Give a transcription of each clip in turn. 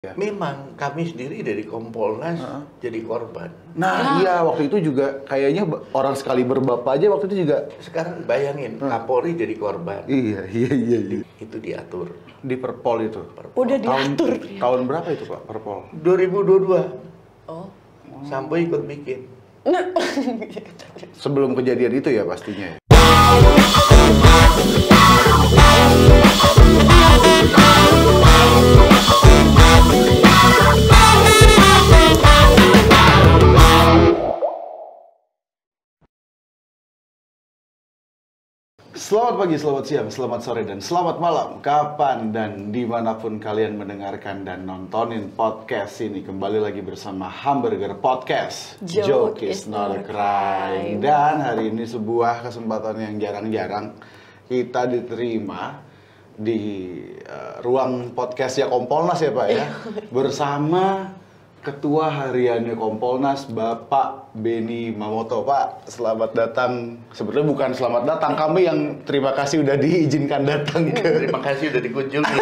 Ya. Memang kami sendiri dari Kompolnas jadi korban. Nah iya, waktu itu juga kayaknya orang sekali berbapak aja waktu itu juga. Sekarang bayangin, Kapolri jadi korban. Iya. Itu diatur. Di Perpol itu. Udah diatur. Tahun berapa itu Pak, Perpol? 2022. Oh. Sampo ikut bikin. Sebelum kejadian itu ya pastinya ya? Selamat pagi, selamat siang, selamat sore, dan selamat malam. Kapan dan dimanapun kalian mendengarkan dan nontonin podcast ini, kembali lagi bersama Hamburger Podcast. Joke is not a crime. Dan hari ini sebuah kesempatan yang jarang-jarang kita diterima di ruang podcastnya Kompolnas ya Pak ya. Bersama Ketua Hariannya Kompolnas, Bapak Benny Mamoto. Pak, selamat datang. Sebetulnya bukan selamat datang, kami yang terima kasih udah diizinkan datang ke... Terima kasih udah dikunjungi.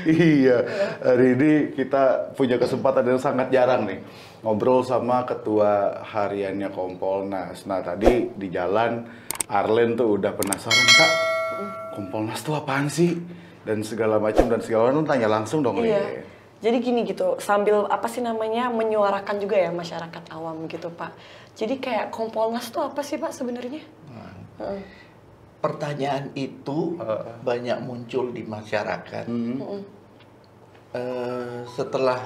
Iya, hari ini kita punya kesempatan yang sangat jarang nih. Ngobrol sama Ketua Hariannya Kompolnas. Nah, tadi di jalan, Arlen tuh udah penasaran, Kak, Kompolnas tuh apaan sih? Dan segala macam, tanya langsung dong. Iya. Jadi gini gitu, sambil apa sih namanya menyuarakan juga ya masyarakat awam gitu Pak. Jadi kayak Kompolnas tuh apa sih Pak sebenarnya? Pertanyaan itu banyak muncul di masyarakat. Setelah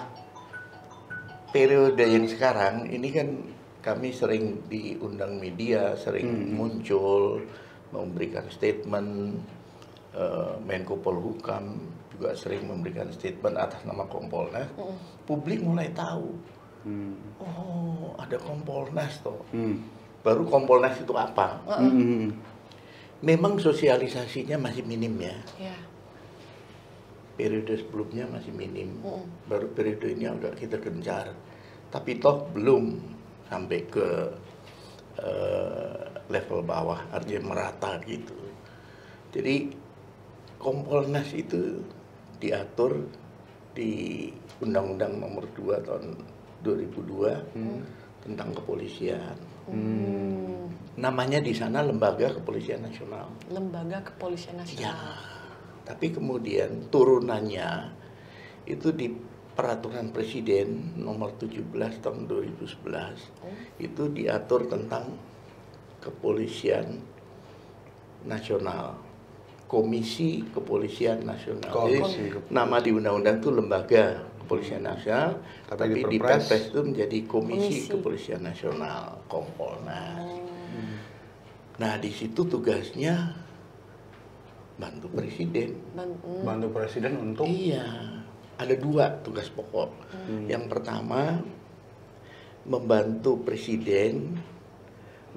periode yang sekarang, ini kan kami sering diundang media, sering muncul, memberikan statement, Menko Polhukam juga sering memberikan statement atas nama Kompolnas. Publik mulai tahu, oh ada Kompolnas toh. Baru Kompolnas itu apa? Memang sosialisasinya masih minim ya. Periode sebelumnya masih minim. Baru periode ini agak kita gencar. Tapi toh belum sampai ke level bawah, artinya merata gitu. Jadi Kompolnas itu diatur di Undang-Undang Nomor 2 tahun 2002 tentang kepolisian. Namanya di sana Lembaga Kepolisian Nasional. Lembaga Kepolisian Nasional. Ya, tapi kemudian turunannya itu di Peraturan Presiden Nomor 17 tahun 2011 itu diatur tentang kepolisian nasional. Komisi Kepolisian Nasional. Jadi nama di undang-undang itu Lembaga Kepolisian Nasional, tapi di Perpres itu menjadi Komisi Kepolisian Nasional, Kompolnas. Nah, di situ tugasnya bantu presiden. Bantu presiden untuk? Iya, ada dua tugas pokok. Yang pertama, membantu presiden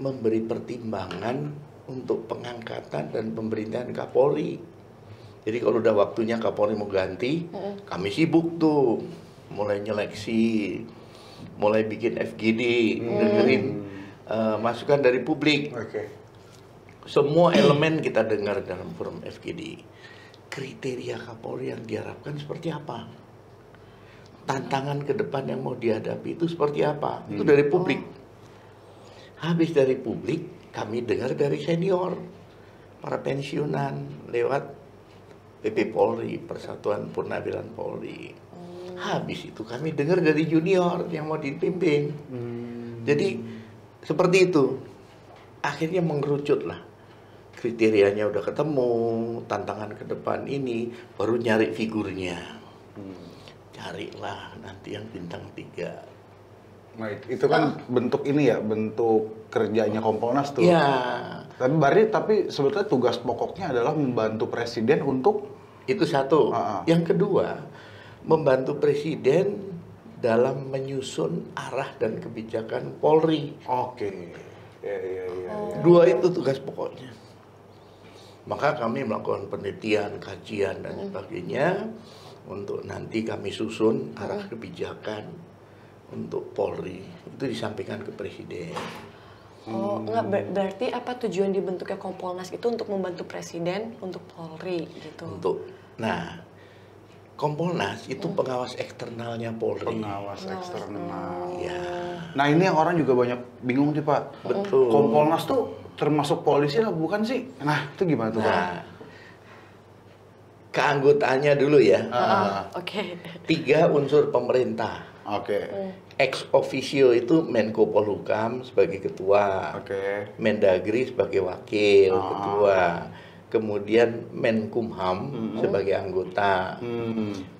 memberi pertimbangan untuk pengangkatan dan pemerintahan Kapolri. Jadi kalau udah waktunya Kapolri mau ganti, kami sibuk tuh, mulai nyeleksi, mulai bikin FGD, dengerin masukan dari publik. Semua elemen kita dengar dalam forum FGD. Kriteria Kapolri yang diharapkan seperti apa? Tantangan ke depan yang mau dihadapi itu seperti apa? Itu dari publik. Habis dari publik, kami dengar dari senior, para pensiunan lewat PP Polri, Persatuan Purnawilan Polri. Habis itu kami dengar dari junior yang mau dipimpin. Jadi seperti itu. Akhirnya mengerucut lah. Kriterianya udah ketemu, tantangan ke depan ini, baru nyari figurnya. Carilah nanti yang bintang 3. Nah, itu kan bentuk ini ya, bentuk kerjanya Kompolnas tuh. Ya. Tapi sebetulnya tugas pokoknya adalah membantu presiden untuk itu satu. Yang kedua, membantu presiden dalam menyusun arah dan kebijakan Polri. Oke. Ya. Dua itu tugas pokoknya. Maka kami melakukan penelitian, kajian dan sebagainya untuk nanti kami susun arah kebijakan untuk Polri. Itu disampaikan ke presiden. Oh, enggak, berarti apa tujuan dibentuknya Kompolnas itu untuk membantu presiden untuk Polri gitu. Nah, Kompolnas itu pengawas eksternalnya Polri. Pengawas eksternal. Ya, Nah ini yang orang juga banyak bingung sih Pak. betul. Kompolnas tuh termasuk polisi lah bukan sih? Nah itu gimana tuh Pak? Nah, keanggotaannya dulu ya. Oke. 3 unsur pemerintah. Oke. Ex officio itu Menko Polhukam sebagai ketua, Oke. Mendagri sebagai wakil ketua, kemudian Menkumham sebagai anggota.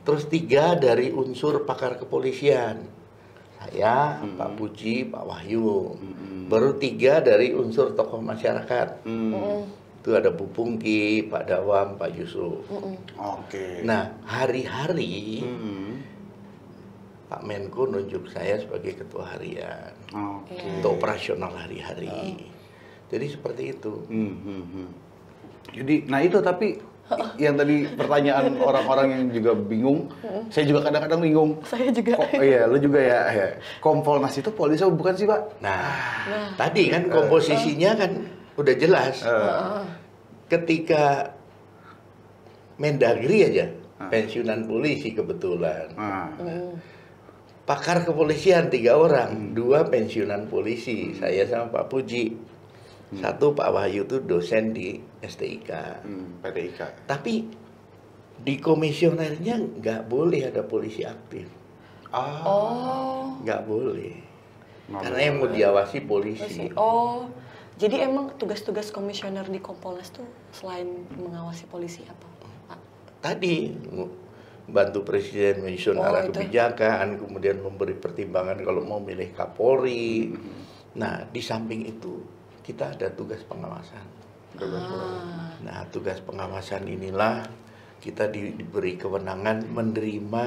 Terus 3 dari unsur pakar kepolisian, saya, Pak Puji, Pak Wahyu. Baru 3 dari unsur tokoh masyarakat. Itu ada Bu Pungki, Pak Dawam, Pak Yusuf. Oke. Nah, hari-hari Hmm. Pak Menko nunjuk saya sebagai ketua harian Oke. untuk operasional hari-hari. Jadi seperti itu. Jadi, nah itu tapi yang tadi pertanyaan orang-orang yang juga bingung, saya juga kadang-kadang bingung. Saya juga. Kok, iya, lu juga ya. Kompolnas itu polisi apa bukan sih Pak? Nah, tadi kan komposisinya kan udah jelas. Ketika Mendagri aja, pensiunan polisi kebetulan. Pakar kepolisian 3 orang, 2 pensiunan polisi, saya sama Pak Puji. 1 Pak Wahyu itu dosen di STIK. PTIK. Tapi di komisionernya nggak boleh ada polisi aktif, nggak boleh. Karena yang mau diawasi polisi. Oh, jadi emang tugas-tugas komisioner di Kompolnas tuh selain mengawasi polisi apa, Pak? Tadi bantu presiden menyusun arah itu. kebijakan, kemudian memberi pertimbangan kalau mau milih Kapolri. Nah, di samping itu kita ada tugas pengawasan. Nah, tugas pengawasan inilah kita diberi kewenangan menerima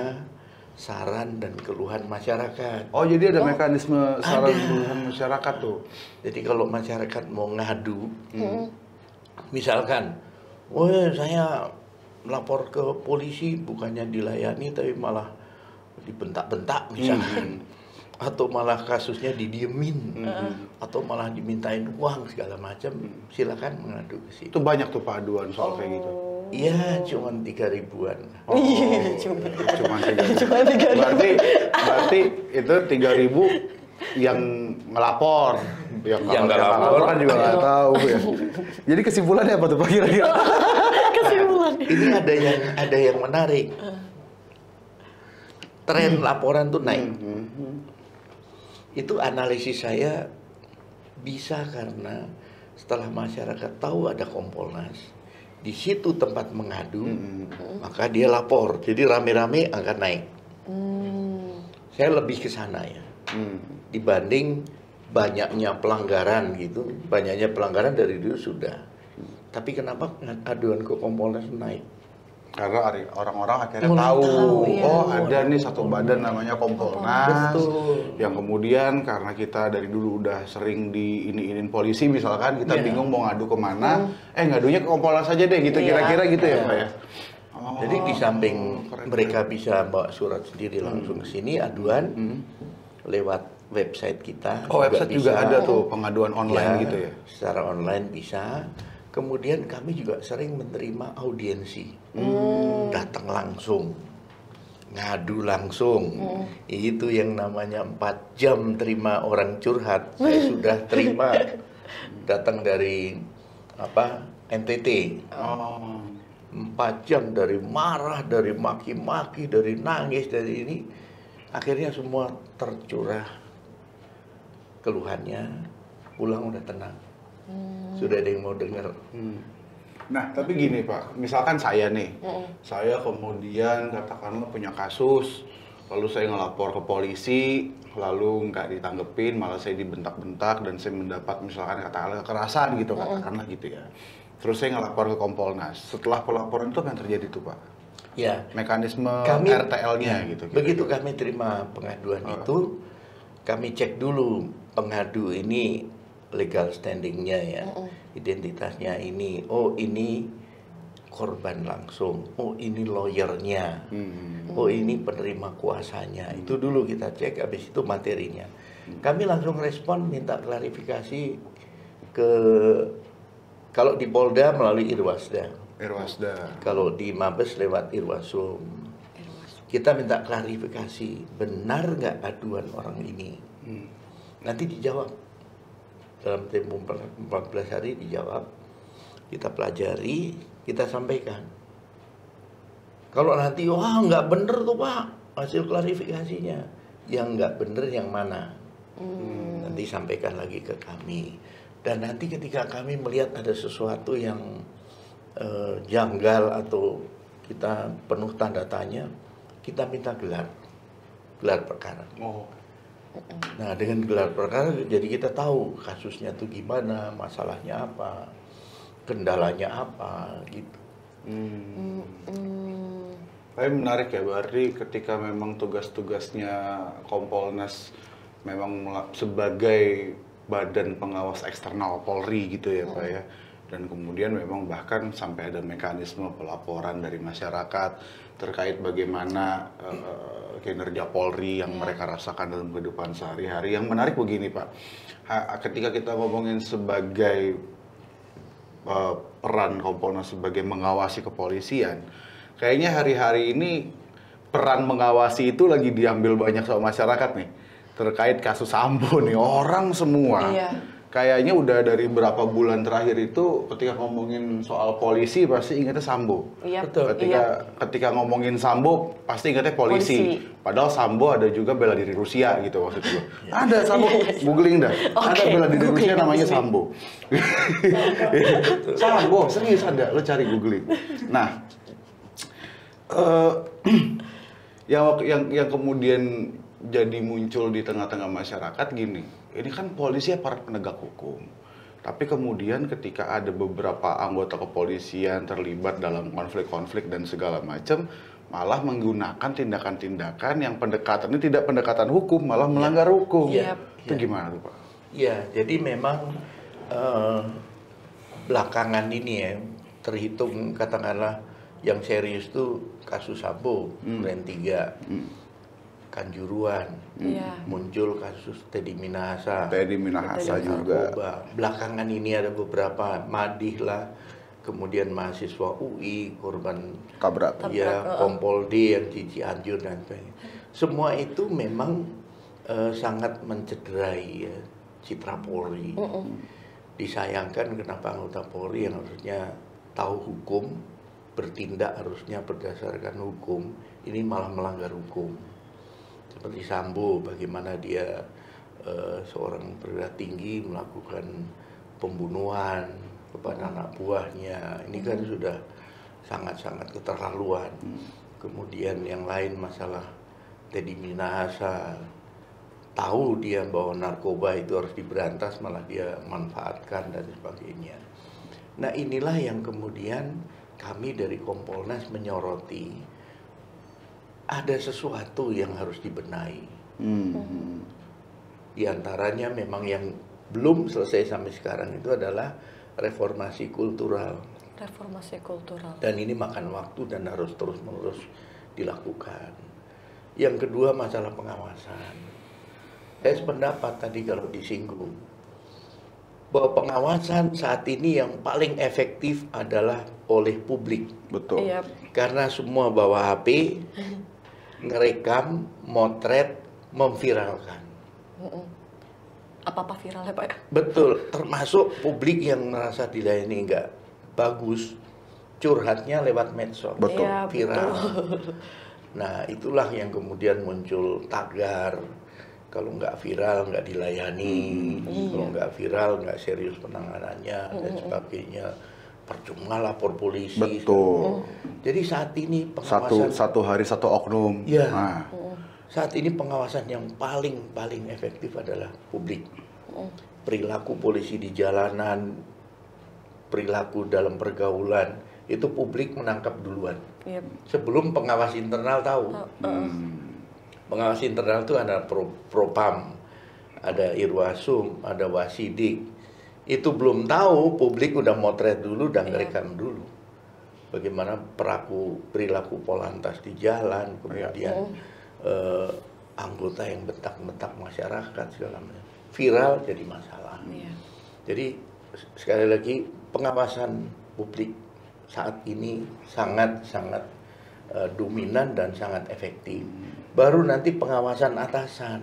saran dan keluhan masyarakat. Oh, jadi ada mekanisme saran Ada. keluhan masyarakat tuh. Jadi kalau masyarakat mau ngadu, misalkan, wah saya melapor ke polisi bukannya dilayani tapi malah dibentak-bentak misalkan, atau malah kasusnya didiemin, atau malah dimintain uang segala macam, silakan mengadu ke situ. Itu banyak tuh Pak aduan soal kayak gitu. Iya, cuman 3.000-an. Cuma 3.000. Berarti itu 3.000 yang ngelapor. Yang nggak nggak lapor kan juga nggak tahu ya. Jadi kesimpulannya apa tuh Pak kira-kira? Kesimpulan. Ini ada yang menarik. Tren laporan tuh naik. Itu analisis saya bisa karena setelah masyarakat tahu ada Kompolnas, di situ tempat mengadu, maka dia lapor. Jadi rame-rame akan naik. Saya lebih ke sana ya. Dibanding banyaknya pelanggaran gitu. Banyaknya pelanggaran dari dulu sudah. Tapi kenapa aduan ke Kompolnas naik? Karena orang-orang akhirnya Mulai tahu, tahu, ya. oh ada nih satu badan namanya Kompolnas, Betul. yang kemudian karena kita dari dulu udah sering diinin polisi misalkan, kita bingung mau ngadu kemana, ngadunya ke Kompolnas aja deh gitu, kira-kira gitu ya Pak ya? Oh, Jadi di samping keren. mereka bisa bawa surat sendiri langsung ke sini aduan lewat website kita. Oh website juga bisa. ada tuh pengaduan online gitu ya? Secara online bisa. Kemudian kami juga sering menerima audiensi, datang langsung, ngadu langsung. Itu yang namanya 4 jam terima orang curhat. Saya sudah terima, datang dari NTT. Oh. 4 jam dari marah, dari maki-maki, dari nangis, dari ini. Akhirnya semua tercurah keluhannya, pulang udah tenang. Sudah ada yang mau dengar. Nah, tapi gini Pak, misalkan saya nih, saya kemudian katakanlah punya kasus, lalu saya ngelapor ke polisi, lalu nggak ditanggepin, malah saya dibentak-bentak dan saya mendapat misalkan katakanlah kekerasan gitu, katakanlah gitu ya. Terus saya ngelapor ke Kompolnas. Setelah pelaporan itu apa yang terjadi tuh Pak? Ya, Mekanisme kami RTL-nya gitu. begitu kami terima pengaduan itu, kami cek dulu pengadu ini legal standingnya ya, identitasnya ini, oh ini korban langsung, oh ini lawyernya, oh ini penerima kuasanya. Itu dulu kita cek, habis itu materinya. Kami langsung respon minta klarifikasi ke, kalau di Polda melalui Irwasda, Irwasda. kalau di Mabes lewat Irwasum. kita minta klarifikasi, benar nggak aduan orang ini? Nanti dijawab dalam tempo 14 hari, dijawab, kita pelajari, kita sampaikan. Kalau nanti wah nggak bener tuh Pak hasil klarifikasinya, yang nggak bener yang mana? Nanti sampaikan lagi ke kami. Dan nanti ketika kami melihat ada sesuatu yang janggal atau kita penuh tanda tanya, kita minta gelar perkara. Nah, dengan gelar perkara jadi kita tahu kasusnya tuh gimana, masalahnya apa, kendalanya apa, gitu. Tapi menarik ya, berarti ketika memang tugas-tugasnya Kompolnas memang sebagai badan pengawas eksternal Polri gitu ya Pak ya. Dan kemudian memang bahkan sampai ada mekanisme pelaporan dari masyarakat terkait bagaimana kinerja Polri yang mereka rasakan dalam kehidupan sehari-hari. Yang menarik begini Pak, ketika kita ngomongin sebagai peran Kompolnas sebagai mengawasi kepolisian, kayaknya hari-hari ini peran mengawasi itu lagi diambil banyak sama masyarakat nih. Terkait kasus Sambo nih, orang semua kayaknya udah dari berapa bulan terakhir itu ketika ngomongin soal polisi pasti ingatnya Sambo. Betul. Ketika ngomongin Sambo pasti ingatnya polisi. Padahal Sambo ada juga bela diri Rusia gitu maksud gue. Ada Sambo, googling dah. Ada bela diri Rusia namanya Sambo. Sambo, serius ada, lo cari googling. Nah, yang kemudian jadi muncul di tengah-tengah masyarakat gini, ini kan polisi aparat penegak hukum, tapi kemudian ketika ada beberapa anggota kepolisian terlibat dalam konflik-konflik dan segala macam, malah menggunakan tindakan-tindakan yang pendekatannya tidak pendekatan hukum, malah melanggar hukum. Itu gimana tuh Pak? Ya, jadi memang belakangan ini ya, terhitung katakanlah yang serius tuh kasus Sambo, Duren 3. Kanjuruan, muncul kasus Teddy Minahasa juga. Belakangan ini ada beberapa Madih lah, kemudian mahasiswa UI, korban Tabrak. Ya, Kompol D yang di Cianjur dan sebagainya. Semua itu memang sangat mencederai ya, citra Polri. Disayangkan kenapa anggota Polri yang harusnya tahu hukum, bertindak harusnya berdasarkan hukum, ini malah melanggar hukum. Seperti Sambo, bagaimana dia seorang perwira tinggi melakukan pembunuhan kepada anak buahnya. Ini kan sudah sangat-sangat keterlaluan. Kemudian yang lain masalah Teddy Minahasa, tahu dia bahwa narkoba itu harus diberantas, malah dia manfaatkan dan sebagainya. Nah, inilah yang kemudian kami dari Kompolnas menyoroti. Ada sesuatu yang harus dibenahi. Di antaranya memang yang belum selesai sampai sekarang itu adalah reformasi kultural. Dan ini makan waktu dan harus terus-menerus dilakukan. Yang kedua masalah pengawasan. Saya sependapat tadi kalau disinggung bahwa pengawasan saat ini yang paling efektif adalah oleh publik. Betul. Karena semua bawa HP, ngerekam, motret, memviralkan. Apa-apa viral ya Pak ya? Betul, termasuk publik yang merasa dilayani nggak bagus, curhatnya lewat medsos. Betul. Viral. Nah, itulah yang kemudian muncul tagar. Kalau nggak viral, nggak dilayani. Kalau nggak viral, nggak serius penanganannya, dan sebagainya. Percuma lapor polisi. Betul. Jadi saat ini pengawasan satu hari satu oknum. Ya. Saat ini pengawasan yang paling efektif adalah publik. Perilaku polisi di jalanan, perilaku dalam pergaulan, itu publik menangkap duluan. Sebelum pengawas internal tahu. Pengawas internal itu ada Propam, ada Irwasum, ada Wasidik. Itu belum tahu, publik udah motret dulu dan ngerekam dulu. Bagaimana perilaku Polantas di jalan, kemudian anggota yang bentak-bentak masyarakat segala macam. Viral jadi masalah. Jadi sekali lagi pengawasan publik saat ini sangat dominan dan sangat efektif. Baru nanti pengawasan atasan.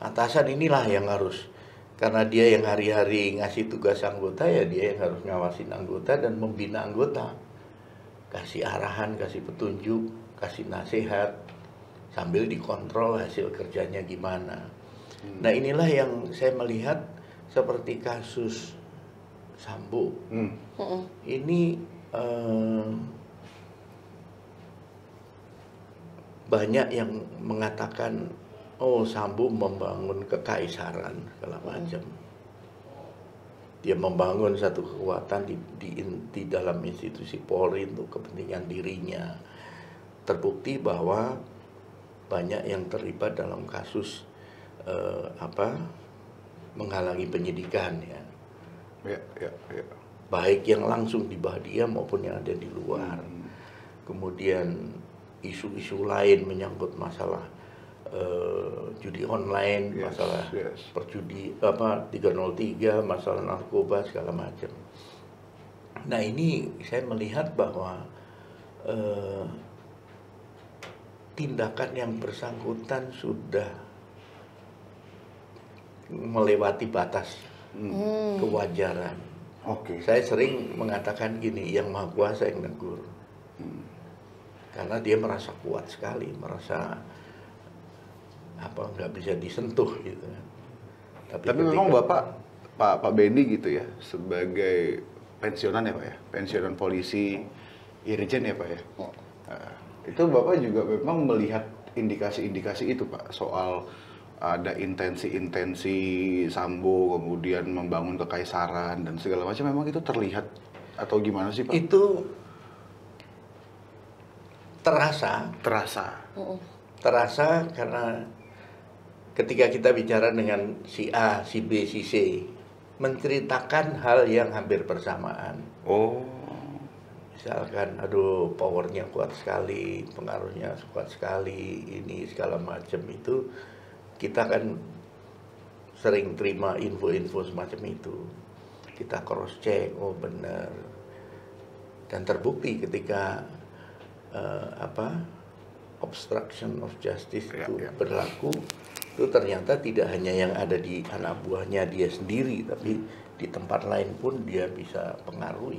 Atasan inilah yang harus, karena dia yang hari-hari ngasih tugas anggota, ya dia yang harus ngawasin anggota dan membina anggota. Kasih arahan, kasih petunjuk, kasih nasihat, sambil dikontrol hasil kerjanya gimana. Nah inilah yang saya melihat seperti kasus Sambo. Ini banyak yang mengatakan, oh Sambo membangun kekaisaran segala macam. Dia membangun satu kekuatan di dalam institusi Polri untuk kepentingan dirinya. Terbukti bahwa banyak yang terlibat dalam kasus menghalangi penyidikan ya. Baik yang langsung di bawah dia maupun yang ada di luar. Kemudian isu-isu lain menyangkut masalah judi online, masalah perjudi 303, masalah narkoba segala macam. Nah ini saya melihat bahwa tindakan yang bersangkutan sudah melewati batas kewajaran. Saya sering mengatakan gini, yang Maha Kuasa yang negur. Karena dia merasa kuat sekali, merasa nggak bisa disentuh gitu. Tapi memang Pak Benny gitu ya, sebagai pensiunan ya Pak ya, pensiunan polisi Irjen ya Pak ya. Itu Bapak juga memang melihat indikasi-indikasi itu Pak, soal ada intensi-intensi Sambo, kemudian membangun kekaisaran dan segala macam, memang itu terlihat atau gimana sih Pak? Itu terasa karena ketika kita bicara dengan si A, si B, si C, menceritakan hal yang hampir bersamaan. Misalkan, aduh powernya kuat sekali, pengaruhnya kuat sekali, ini segala macam itu, kita kan sering terima info-info semacam itu. Kita cross check, oh benar. Dan terbukti ketika obstruction of justice itu berlaku, itu ternyata tidak hanya yang ada di anak buahnya dia sendiri, tapi di tempat lain pun dia bisa pengaruhi.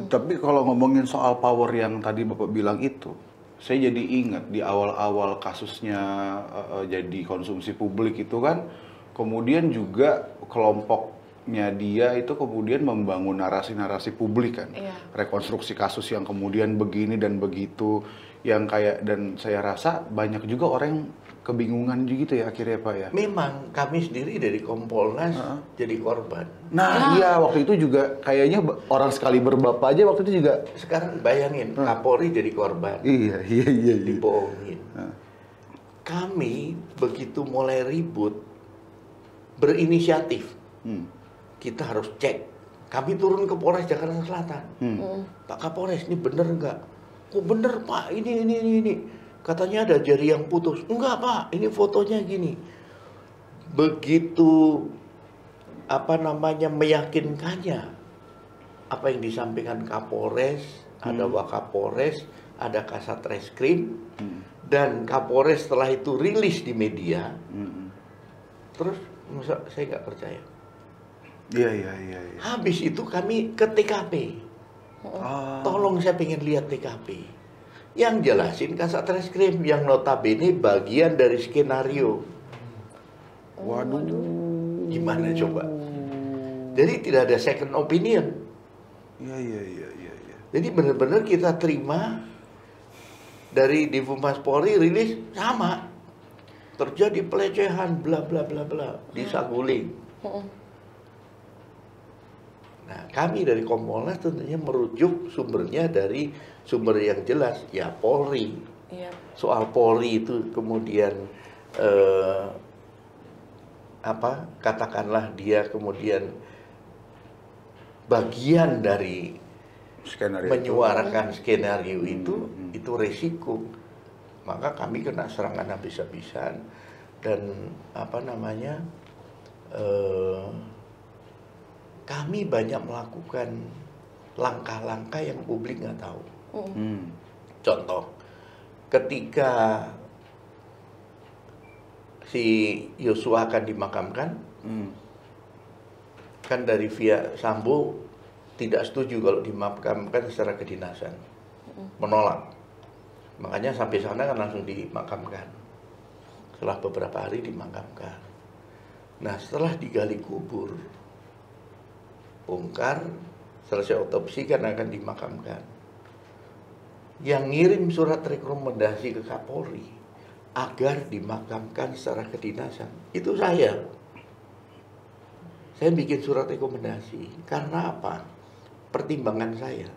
Tapi kalau ngomongin soal power yang tadi Bapak bilang itu, saya jadi ingat di awal-awal kasusnya jadi konsumsi publik itu kan, kemudian juga kelompoknya dia itu kemudian membangun narasi-narasi publik kan, rekonstruksi kasus yang kemudian begini dan begitu, yang kayak, dan saya rasa banyak juga orang yang kebingungan gitu ya akhirnya Pak ya. Memang kami sendiri dari Kompolnas jadi korban. Nah iya, waktu itu juga kayaknya orang sekali berbapak aja waktu itu juga. Sekarang bayangin, Kapolri jadi korban. Iya. Dibohongin. Kami begitu mulai ribut, berinisiatif. Kita harus cek. Kami turun ke Polres Jakarta Selatan. Pak Kapolres, ini bener nggak? Oh bener Pak, ini. Katanya ada jari yang putus. Enggak Pak, ini fotonya gini. Begitu meyakinkannya apa yang disampaikan Kapolres, ada Wakapolres, ada Kasat Reskrim, dan Kapolres setelah itu rilis di media. Terus masa saya nggak percaya. Iya. Habis itu kami ke TKP. Tolong saya pengen lihat TKP. Yang jelasin Kasat Reskrim, yang notabene bagian dari skenario. Waduh. Gimana coba? Jadi tidak ada second opinion. Iya. Jadi benar-benar kita terima dari Divhumas Polri rilis sama. Terjadi pelecehan bla bla bla bla di Saguling. Nah, kami dari Kompolnas tentunya merujuk sumbernya dari sumber yang jelas, ya Polri. Soal Polri itu kemudian katakanlah dia kemudian bagian dari Skenario menyuarakan skenario itu resiko. Maka kami kena serangan habis-habisan dan kami banyak melakukan langkah-langkah yang publik nggak tahu. Contoh, ketika si Yosua akan dimakamkan, kan dari via Sambo tidak setuju kalau dimakamkan secara kedinasan, menolak. Makanya sampai sana kan langsung dimakamkan. Setelah beberapa hari dimakamkan. Nah, setelah digali kubur, bongkar, selesai otopsi kan akan dimakamkan. Yang ngirim surat rekomendasi ke Kapolri agar dimakamkan secara kedinasan itu saya. Saya bikin surat rekomendasi. Karena apa? Pertimbangan saya.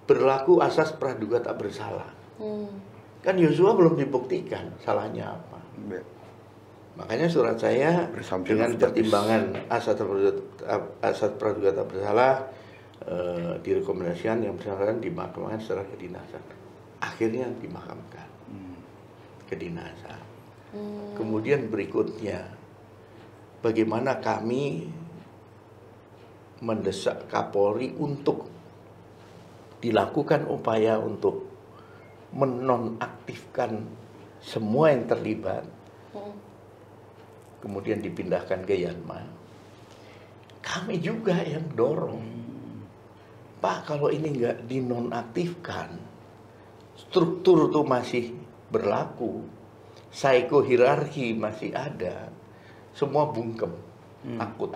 Berlaku asas praduga tak bersalah. Kan Yosua belum dibuktikan salahnya apa. Makanya surat saya dengan pertimbangan asas praduga tak bersalah direkomendasikan yang bersangkutan dimakamkan secara kedinasan. Akhirnya dimakamkan kedinasan. Kemudian berikutnya, bagaimana kami mendesak Kapolri untuk dilakukan upaya untuk menonaktifkan semua yang terlibat, kemudian dipindahkan ke Yanma. Kami juga yang dorong, Pak, kalau ini nggak dinonaktifkan, struktur itu masih berlaku, psikohierarki masih ada, semua bungkem, takut.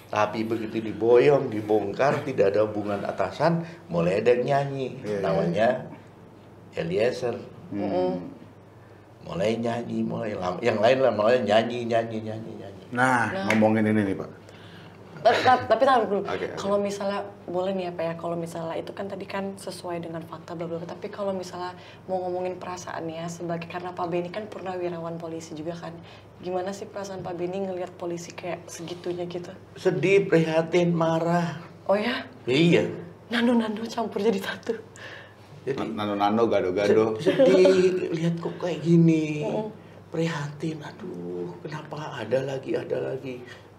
Tapi begitu diboyong, dibongkar, tidak ada hubungan atasan, mulai ada yang nyanyi, namanya Eliezer. Mulai nyanyi, yang lain lah mulai nyanyi. Nah, ngomongin ini nih Pak. Tapi tahu dulu, Okay. kalau misalnya boleh nih ya Pak ya, kalau misalnya itu kan tadi kan sesuai dengan fakta bla bla, tapi kalau misalnya mau ngomongin perasaannya sebagai, karena Pak Benny kan purnawirawan polisi juga kan, gimana sih perasaan Pak Benny ngelihat polisi kayak segitunya gitu? Sedih, prihatin, marah. Oh ya? Iya. Nando campur jadi satu. Jadi Nano gado-gado. sedih, lihat kok kayak gini. Prihatin, aduh, kenapa ada lagi.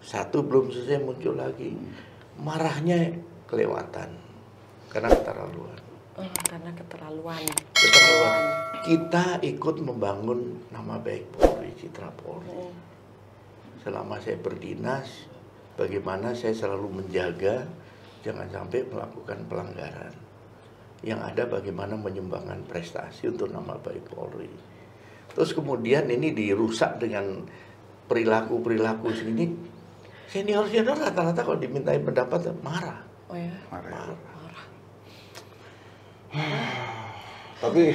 Satu belum selesai muncul lagi. Marahnya kelewatan karena keterlaluan. Karena keterlaluan. Kita ikut membangun nama baik Polri, citra Polri. Selama saya berdinas, bagaimana saya selalu menjaga jangan sampai melakukan pelanggaran. Yang ada bagaimana menyumbangkan prestasi untuk nama baik Polri. Terus kemudian ini dirusak dengan perilaku sini. Senior rata-rata kalau dimintain pendapat marah. Oh ya? Marah. Tapi,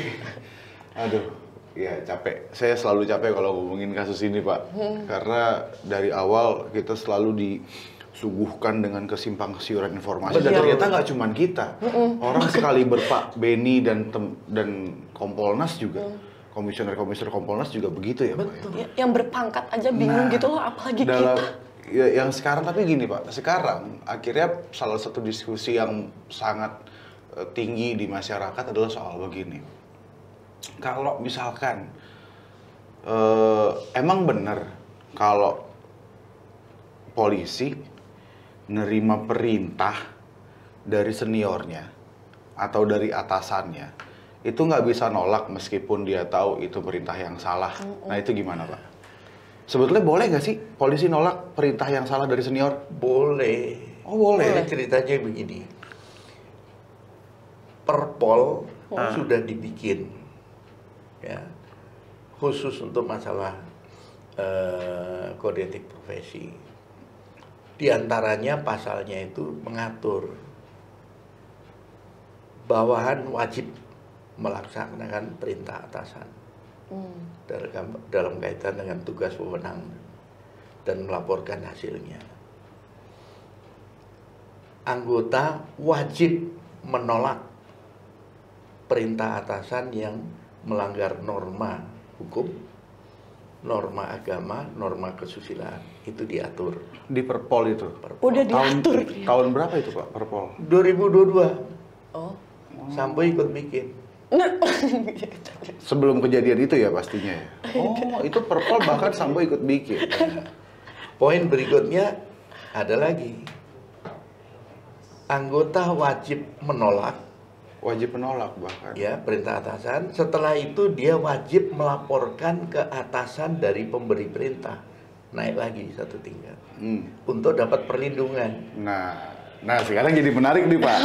aduh, ya capek. Saya selalu capek kalau ngomongin kasus ini Pak. Karena dari awal kita selalu disuguhkan dengan kesimpang siuran informasi. Dan ternyata nggak cuma kita. Orang sekali Pak Benny dan Kompolnas juga. Komisioner Kompolnas juga begitu ya Pak. Ya? Yang berpangkat aja bingung gitu loh, apalagi dalam, kita. Ya, yang sekarang tapi gini Pak, sekarang akhirnya salah satu diskusi yang sangat tinggi di masyarakat adalah soal begini. Kalau misalkan emang benar kalau polisi nerima perintah dari seniornya atau dari atasannya, itu nggak bisa nolak meskipun dia tahu itu perintah yang salah. Nah itu gimana Pak? Sebetulnya boleh nggak sih polisi nolak perintah yang salah dari senior? Boleh. Oh boleh. Ceritanya begini. Perpol sudah dibikin, ya, khusus untuk masalah kode etik profesi. Di antaranya pasalnya itu mengatur bawahan wajib melaksanakan perintah atasan. Dalam kaitan dengan tugas wewenang dan melaporkan hasilnya. Anggota wajib menolak perintah atasan yang melanggar norma hukum, norma agama, norma kesusilaan. Itu diatur. Di Perpol itu? Udah diatur. Tahun berapa itu Pak, Perpol? 2022. Oh. Sampai ikut bikin. Sebelum kejadian itu ya pastinya ya? Oh, itu Perpol bahkan Sambo ikut bikin. Poin berikutnya ada lagi. Anggota wajib menolak Wajib menolak bahkan. Ya, perintah atasan. Setelah itu dia wajib melaporkan ke atasan dari pemberi perintah. Naik lagi satu tingkat. Untuk dapat perlindungan. Nah sekarang jadi menarik nih Pak.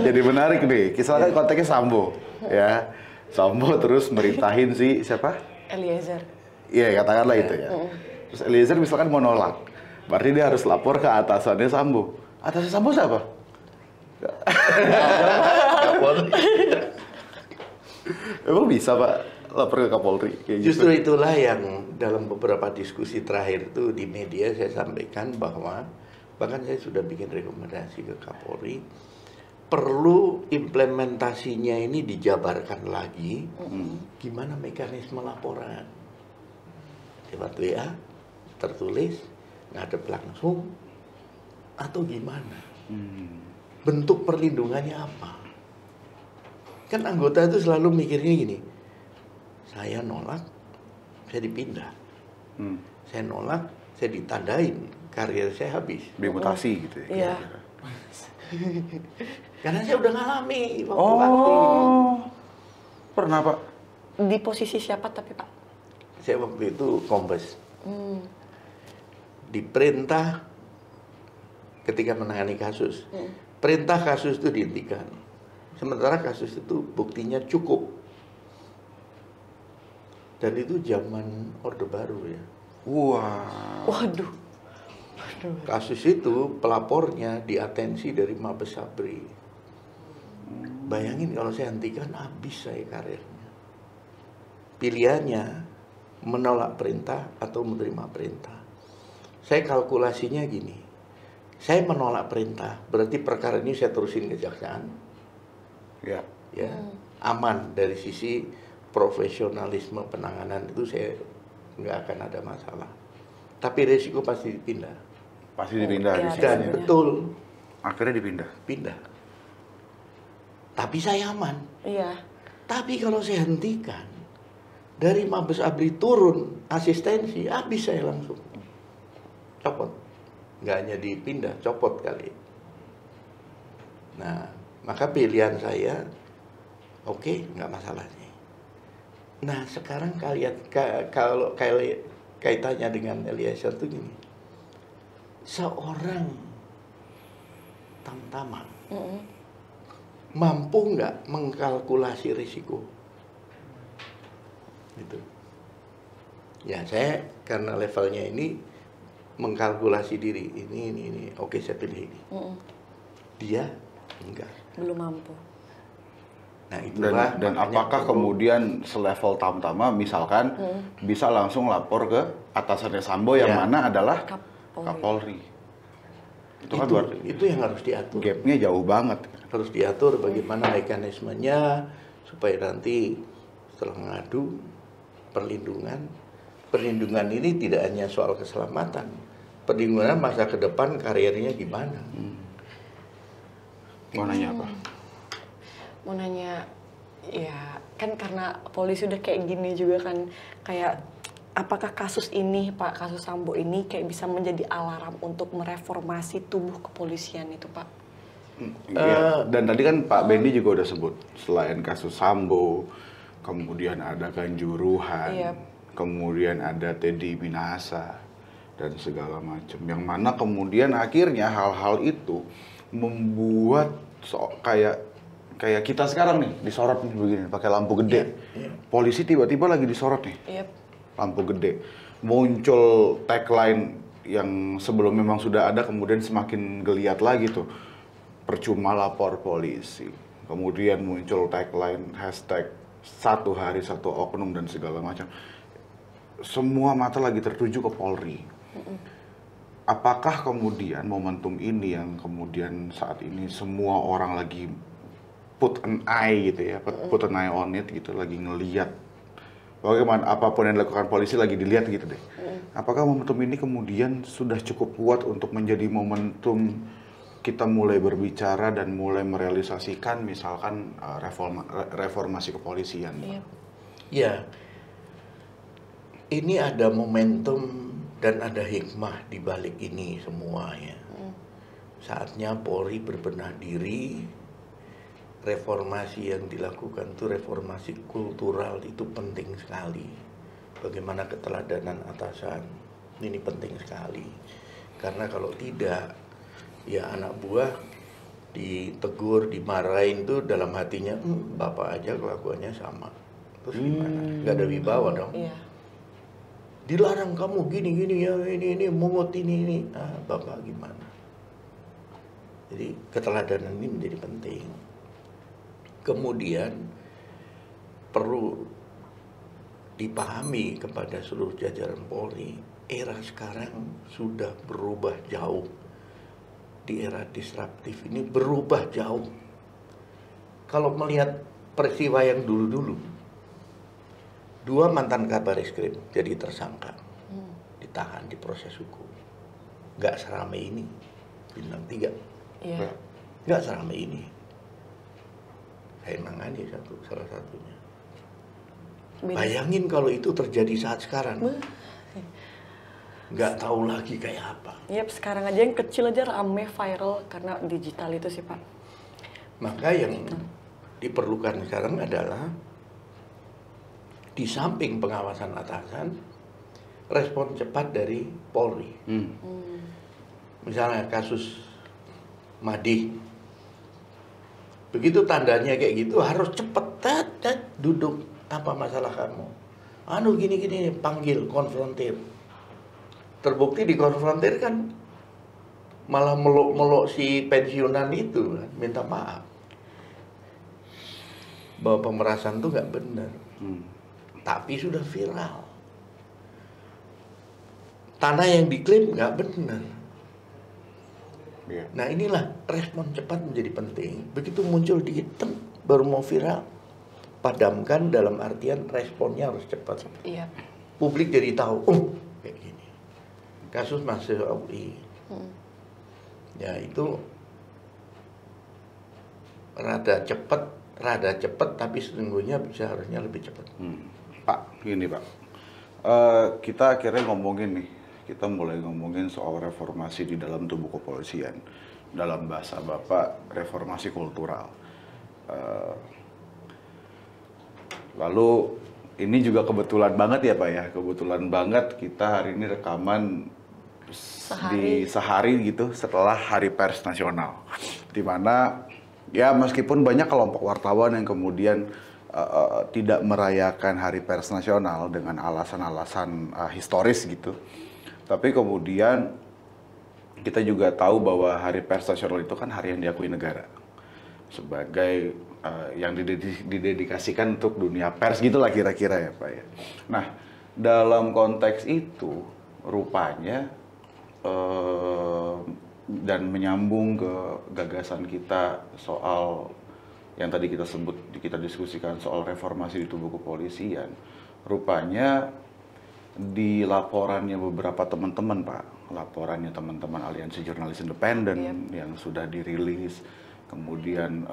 Jadi menarik nih. Misalkan konteksnya Sambo, ya. Sambo terus merintahin si siapa? Eliezer. Iya, katakanlah itu ya. Terus Eliezer misalkan mau nolak. Berarti dia harus lapor ke atasannya Sambo. Atasannya Sambo siapa? Kapolri. Emang bisa Pak lapor ke Kapolri? Kayak Justru gitu? itulah yang dalam beberapa diskusi terakhir itu di media saya sampaikan bahwa bahkan saya sudah bikin rekomendasi ke Kapolri, perlu implementasinya ini dijabarkan lagi. Gimana mekanisme laporan? Lewat WA, tertulis, ngadep langsung, atau gimana? Bentuk perlindungannya apa? Kan anggota itu selalu mikirnya gini, saya nolak, saya dipindah. Saya nolak, saya ditandain, karir saya habis. Dimutasi gitu ya? Iya. Karena saya udah ngalami waktu Oh, pernah Pak? Di posisi siapa tapi Pak? saya waktu itu kombes. Diperintah ketika menangani kasus. Perintah kasus itu dihentikan. Sementara kasus itu buktinya cukup. Dan itu zaman Orde Baru ya. Wah. Waduh. Kasus itu pelapornya diatensi dari Mabes Sabri. Bayangin kalau saya hentikan, habis saya karirnya. Pilihannya menolak perintah atau menerima perintah. Saya kalkulasinya gini. Saya menolak perintah, berarti perkara ini saya terusin kejaksaan. Ya. Ya, aman dari sisi profesionalisme penanganan itu saya nggak akan ada masalah. Tapi resiko pasti dipindah. Pasti dipindah Iya, di Dan sini. betul Akhirnya dipindah. pindah. Tapi saya aman. Iya. Tapi kalau saya hentikan, dari Mabes Abri turun asistensi, habis saya langsung copot. Nggak hanya dipindah, copot kali. Nah, maka pilihan saya, oke, nggak masalah nih. Nah, sekarang kalau kaitannya dengan Eliezer itu gini. Seorang tamtama mampu nggak mengkalkulasi risiko? Gitu. Ya, saya karena levelnya ini mengkalkulasi diri, ini, oke saya pilih ini. Dia enggak. Belum mampu. Nah, itulah Dan makanya apakah perlu- kemudian selevel tamtama misalkan bisa langsung lapor ke atasannya Sambo yang Ya. mana adalah Kapolri. Kapolri. Itu kan luar itu yang harus diatur. gapnya jauh banget. Harus diatur bagaimana mekanismenya supaya nanti setelah mengadu perlindungan ini tidak hanya soal keselamatan, perlindungan masa ke depan karirnya gimana. Mau nanya apa? Mau nanya, ya kan karena polisi udah kayak gini juga kan, kayak apakah kasus ini Pak, kasus Sambo ini kayak bisa menjadi alarm untuk mereformasi tubuh kepolisian itu Pak? Iya. Dan tadi kan Pak Benny juga udah sebut selain kasus Sambo, kemudian ada Kanjuruhan, Iya. kemudian ada Teddy Minahasa dan segala macam. Yang mana kemudian akhirnya hal-hal itu membuat kayak kita sekarang nih disorot nih begini pakai lampu gede. Iya. Polisi tiba-tiba lagi disorot nih. Iya. Lampu gede. Muncul tagline yang sebelum memang sudah ada kemudian semakin geliat lagi tuh. Percuma lapor polisi. Kemudian muncul tagline hashtag 1 hari 1 oknum dan segala macam. Semua mata lagi tertuju ke Polri. Apakah kemudian momentum ini yang kemudian saat ini semua orang lagi put an eye gitu ya, put an eye on it gitu, lagi ngeliat bagaimana apapun yang dilakukan polisi lagi dilihat gitu deh. Apakah momentum ini kemudian sudah cukup kuat untuk menjadi momentum kita mulai berbicara dan mulai merealisasikan misalkan reformasi kepolisian? Iya. Ya, ini ada momentum dan ada hikmah di balik ini semua ya. Saatnya Polri berbenah diri reformasi yang dilakukan itu reformasi kultural itu penting sekali. Bagaimana keteladanan atasan ini penting sekali. Karena kalau tidak, ya anak buah ditegur, dimarahin tuh dalam hatinya, bapak aja kelakuannya sama. Terus gimana? Gak ada wibawa dong. Iya. Dilarang kamu gini ya, ini mungut ini. Bapak gimana? Jadi keteladanan ini menjadi penting. Kemudian perlu dipahami kepada seluruh jajaran Polri, era sekarang sudah berubah jauh. Di era disruptif ini berubah jauh. Kalau melihat peristiwa yang dulu-dulu, 2 mantan kabar eskrim jadi tersangka, ditahan, diproses hukum. Gak seramai ini, bintang 3. Iya. Gak seramai ini. Saya nangani salah satunya. Bayangin kalau itu terjadi saat sekarang. Nggak tahu lagi kayak apa. Yap, sekarang aja yang kecil aja rame viral karena digital itu sih Pak. Maka yang diperlukan sekarang adalah di samping pengawasan atasan, respon cepat dari Polri. Misalnya kasus Madi, begitu tandanya kayak gitu harus cepet duduk, apa masalah kamu? Gini panggil, konfrontir. Terbukti dikonfrontir kan malah meluk-meluk si pensiunan itu kan, minta maaf bahwa pemerasan itu nggak benar. Tapi sudah viral. Tanah yang diklaim nggak benar. Nah inilah respon cepat menjadi penting. Begitu muncul dikit, baru mau viral, padamkan dalam artian responnya harus cepat. Iya. Publik jadi tahu, kayak gini. Kasus mahasiswa UI, ya itu rada cepat, tapi sesungguhnya harusnya lebih cepat. Pak, gini Pak, kita akhirnya kita mulai ngomongin soal reformasi di dalam tubuh kepolisian. Dalam bahasa Bapak, reformasi kultural. Lalu ini juga kebetulan banget ya Pak ya, kebetulan banget kita hari ini rekaman di sehari gitu setelah Hari Pers Nasional, di mana ya meskipun banyak kelompok wartawan yang kemudian tidak merayakan Hari Pers Nasional dengan alasan-alasan historis gitu, tapi kemudian kita juga tahu bahwa Hari Pers Nasional itu kan hari yang diakui negara sebagai yang didedikasikan untuk dunia pers gitulah kira-kira ya Pak ya. Nah dalam konteks itu rupanya dan menyambung ke gagasan kita soal yang tadi kita diskusikan soal reformasi di tubuh kepolisian, rupanya di laporannya beberapa teman-teman Pak, laporannya teman-teman Aliansi Jurnalis Independen yang sudah dirilis, kemudian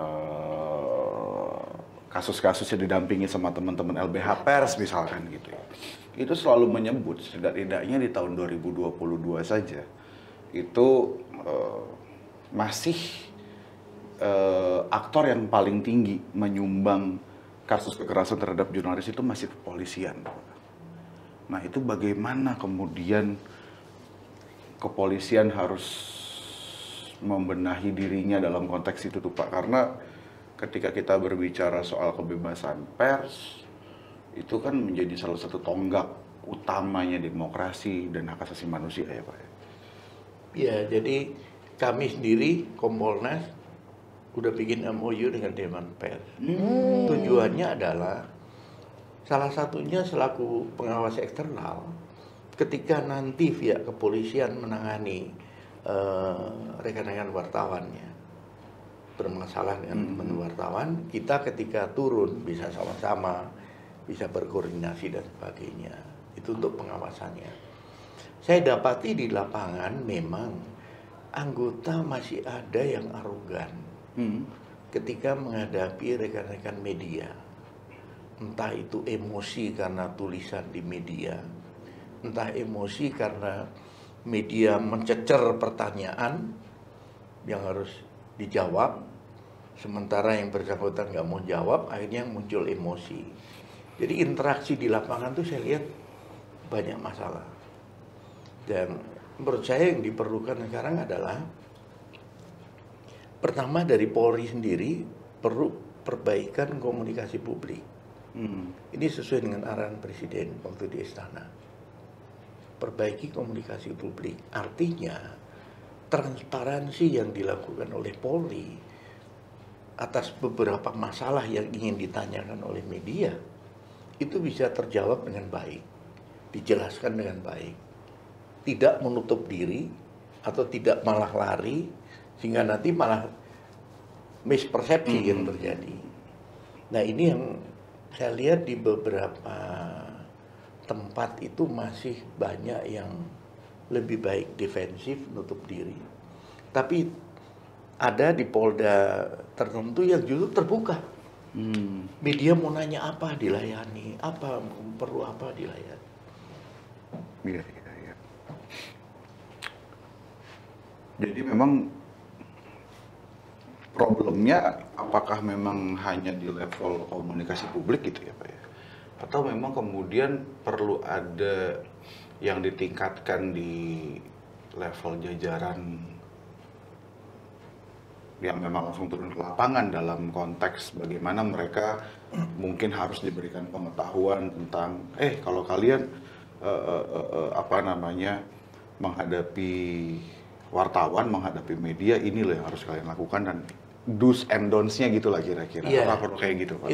kasus-kasusnya didampingi sama teman-teman LBH Pers misalkan gitu ya. Itu selalu menyebut setidaknya di tahun 2022 saja itu masih aktor yang paling tinggi menyumbang kasus kekerasan terhadap jurnalis itu masih kepolisian. Nah itu bagaimana kemudian kepolisian harus membenahi dirinya dalam konteks itu tuh Pak, karena ketika kita berbicara soal kebebasan pers itu kan menjadi salah satu tonggak utamanya demokrasi dan hak asasi manusia ya Pak. Ya jadi kami sendiri Kompolnas udah bikin MOU dengan Dewan Pers. Tujuannya adalah salah satunya selaku pengawas eksternal, ketika nanti pihak kepolisian menangani rekan-rekan wartawannya bermasalah dengan teman wartawan, kita ketika turun bisa sama-sama, bisa berkoordinasi dan sebagainya. Itu untuk pengawasannya. Saya dapati di lapangan memang anggota masih ada yang arogan ketika menghadapi rekan-rekan media. Entah itu emosi karena tulisan di media, entah emosi karena media mencecer pertanyaan yang harus dijawab, sementara yang bersangkutan nggak mau jawab, akhirnya muncul emosi. Jadi interaksi di lapangan tuh saya lihat banyak masalah. Dan menurut saya yang diperlukan sekarang adalah pertama dari Polri sendiri perlu perbaikan komunikasi publik. Ini sesuai dengan arahan Presiden waktu di Istana. Perbaiki komunikasi publik, artinya transparansi yang dilakukan oleh Polri atas beberapa masalah yang ingin ditanyakan oleh media itu bisa terjawab dengan baik, dijelaskan dengan baik, tidak menutup diri atau tidak malah lari sehingga nanti malah mispersepsi yang terjadi. Nah, ini yang saya lihat di beberapa tempat itu masih banyak yang lebih baik defensif, nutup diri. Tapi ada di Polda tertentu yang justru terbuka. Media mau nanya apa dilayani, apa perlu apa dilayani. Iya. Jadi memang problemnya apakah memang hanya di level komunikasi publik gitu ya Pak ya? Atau memang kemudian perlu ada yang ditingkatkan di level jajaran yang memang langsung turun ke lapangan dalam konteks bagaimana mereka mungkin harus diberikan pengetahuan tentang kalau kalian menghadapi wartawan, menghadapi media, ini loh yang harus kalian lakukan dan do's and don'ts-nya gitulah kira-kira. Iya, apa perlu kayak gitu Pak?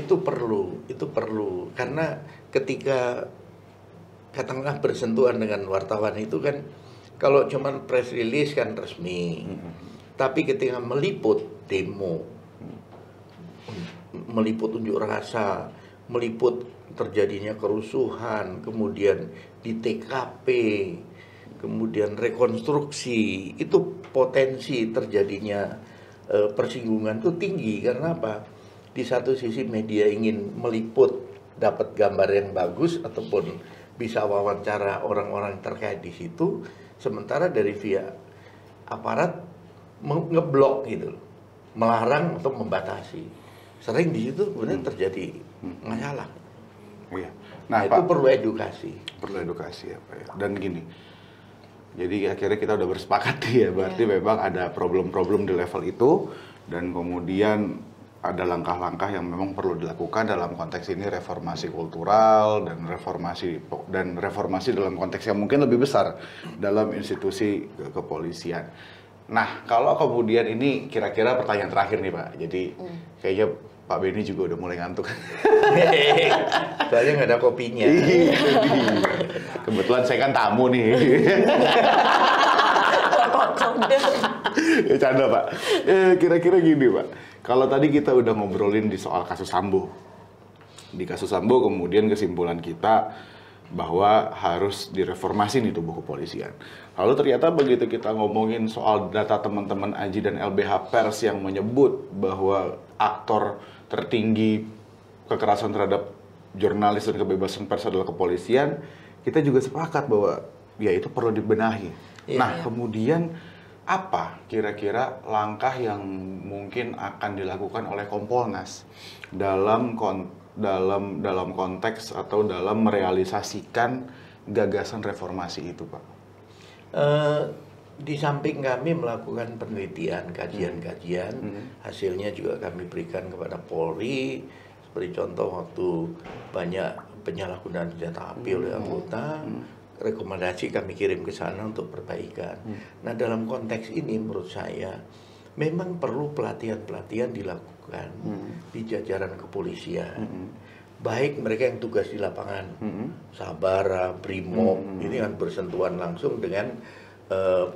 Itu perlu karena ketika katakanlah bersentuhan dengan wartawan itu kan kalau cuman press release kan resmi. Tapi ketika meliput demo, meliput unjuk rasa, meliput terjadinya kerusuhan, kemudian di TKP, kemudian rekonstruksi, itu potensi terjadinya persinggungan itu tinggi. Karena apa? Di satu sisi media ingin meliput, dapat gambar yang bagus ataupun bisa wawancara orang-orang terkait di situ, sementara dari pihak aparat ngeblok gitu, melarang atau membatasi. Sering di situ kemudian terjadi masalah. Iya. Nah, itu Pak, perlu edukasi. Perlu edukasi ya Pak ya. Dan gini, jadi akhirnya kita udah bersepakat ya, berarti memang ada problem-problem di level itu dan kemudian ada langkah-langkah yang memang perlu dilakukan dalam konteks ini reformasi kultural dan reformasi dalam konteks yang mungkin lebih besar dalam institusi kepolisian. Nah, kalau kemudian ini kira-kira pertanyaan terakhir nih Pak. Jadi kayaknya Pak Benny juga udah mulai ngantuk. Soalnya nggak ada kopinya. Kebetulan saya kan tamu nih. Ya canda Pak. Kira-kira gini Pak. Kalau tadi kita udah ngobrolin di soal kasus Sambo. Di kasus Sambo kemudian kesimpulan kita bahwa harus direformasi nih tubuh kepolisian. Lalu ternyata begitu kita ngomongin soal data teman-teman AJI dan LBH Pers yang menyebut bahwa aktor tertinggi kekerasan terhadap jurnalis dan kebebasan pers adalah kepolisian, kita juga sepakat bahwa ya itu perlu dibenahi. Kemudian apa kira-kira langkah yang mungkin akan dilakukan oleh Kompolnas dalam konteks atau dalam merealisasikan gagasan reformasi itu, Pak? Di samping kami melakukan penelitian, kajian-kajian, hasilnya juga kami berikan kepada Polri. Seperti contoh waktu banyak penyalahgunaan senjata api oleh anggota, rekomendasi kami kirim ke sana untuk perbaikan. Nah, dalam konteks ini menurut saya memang perlu pelatihan-pelatihan dilakukan di jajaran kepolisian. Baik mereka yang tugas di lapangan, Sabara, Brimob, ini kan bersentuhan langsung dengan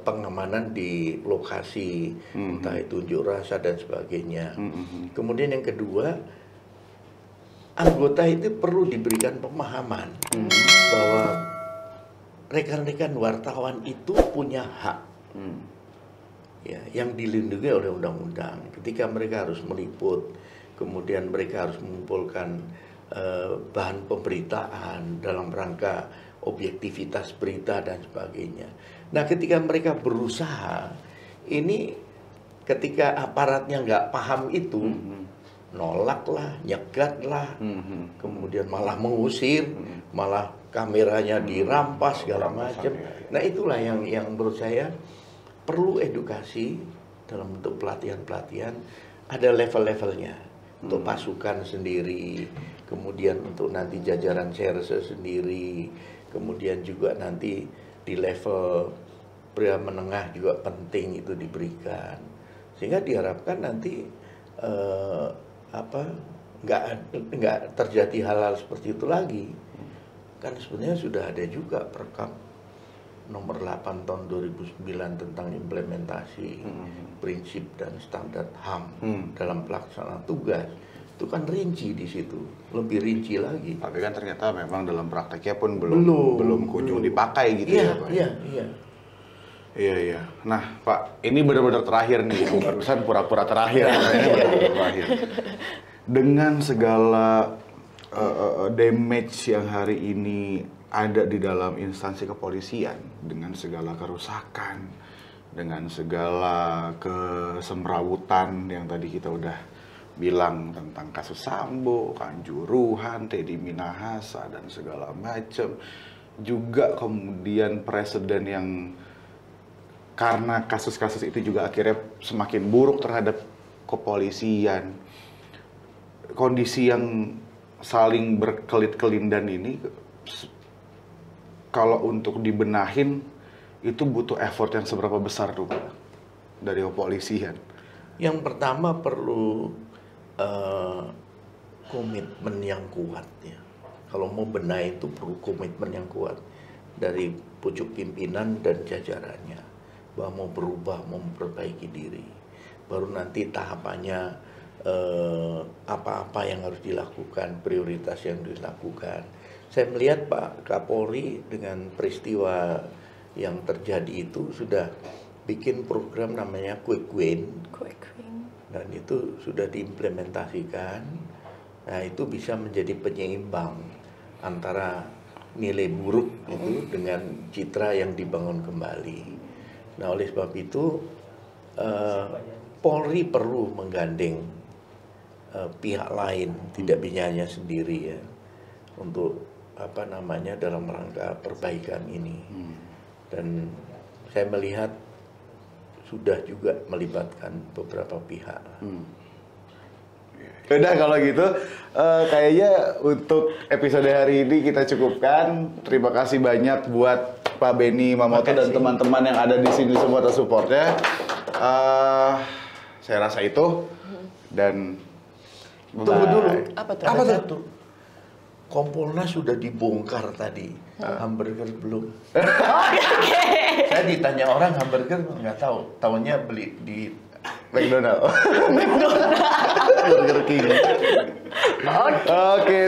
pengamanan di lokasi, entah itu unjuk rasa dan sebagainya. Kemudian yang kedua, anggota itu perlu diberikan pemahaman bahwa rekan-rekan wartawan itu punya hak. Ya, yang dilindungi oleh undang-undang. Ketika mereka harus meliput, kemudian mereka harus mengumpulkan bahan pemberitaan dalam rangka objektivitas berita dan sebagainya. Nah, ketika mereka berusaha, ini ketika aparatnya nggak paham itu, nolak lah, nyegat lah, kemudian malah mengusir, malah kameranya dirampas segala macam. Nah itulah yang menurut saya perlu edukasi dalam bentuk pelatihan-pelatihan, ada level-levelnya untuk pasukan sendiri, kemudian untuk nanti jajaran serse sendiri, kemudian juga nanti di level pria menengah juga penting itu diberikan, sehingga diharapkan nanti nggak terjadi hal-hal seperti itu lagi. Kan sebenarnya sudah ada juga Perkap nomor 8 tahun 2009 tentang implementasi prinsip dan standar HAM dalam pelaksanaan tugas. Itu kan rinci di situ, lebih rinci lagi. Tapi kan ternyata memang dalam prakteknya pun belum kunjung dipakai gitu ya Pak. Iya. Nah Pak, ini benar-benar terakhir nih, barusan pura-pura terakhir. Terakhir. Dengan segala damage yang hari ini ada di dalam instansi kepolisian, dengan segala kerusakan, dengan segala kesemrawutan yang tadi kita udah bilang tentang kasus Sambo, Kanjuruhan, Teddy Minahasa dan segala macam, juga kemudian presiden yang karena kasus-kasus itu juga akhirnya semakin buruk terhadap kepolisian, kondisi yang saling berkelit-kelindan ini, kalau untuk dibenahin itu butuh effort yang seberapa besar tuh Pak dari kepolisian? Yang pertama perlu komitmen yang kuat ya. Kalau mau benahi itu perlu komitmen yang kuat dari pucuk pimpinan dan jajarannya, bahwa mau berubah, mau memperbaiki diri. Baru nanti tahapannya apa-apa yang harus dilakukan, prioritas yang dilakukan. Saya melihat Pak Kapolri dengan peristiwa yang terjadi itu sudah bikin program namanya Quick Win. Dan itu sudah diimplementasikan. Nah itu bisa menjadi penyeimbang antara nilai buruk itu dengan citra yang dibangun kembali. Nah oleh sebab itu Polri perlu menggandeng pihak lain, tidak bisa hanya sendiri ya, untuk dalam rangka perbaikan ini. Dan saya melihat sudah juga melibatkan beberapa pihak. Udah kalau gitu, kayaknya untuk episode hari ini kita cukupkan. Terima kasih banyak buat Pak Benny Mamoto dan teman-teman yang ada di sini semua atas supportnya. Saya rasa itu. Dan tunggu dulu. Apa tuh? Kompolnas sudah dibongkar tadi. Hamburger belum. Oke. Saya ditanya orang hamburger nggak tahu. Tahunya beli di McDonald. Burger King. Oke,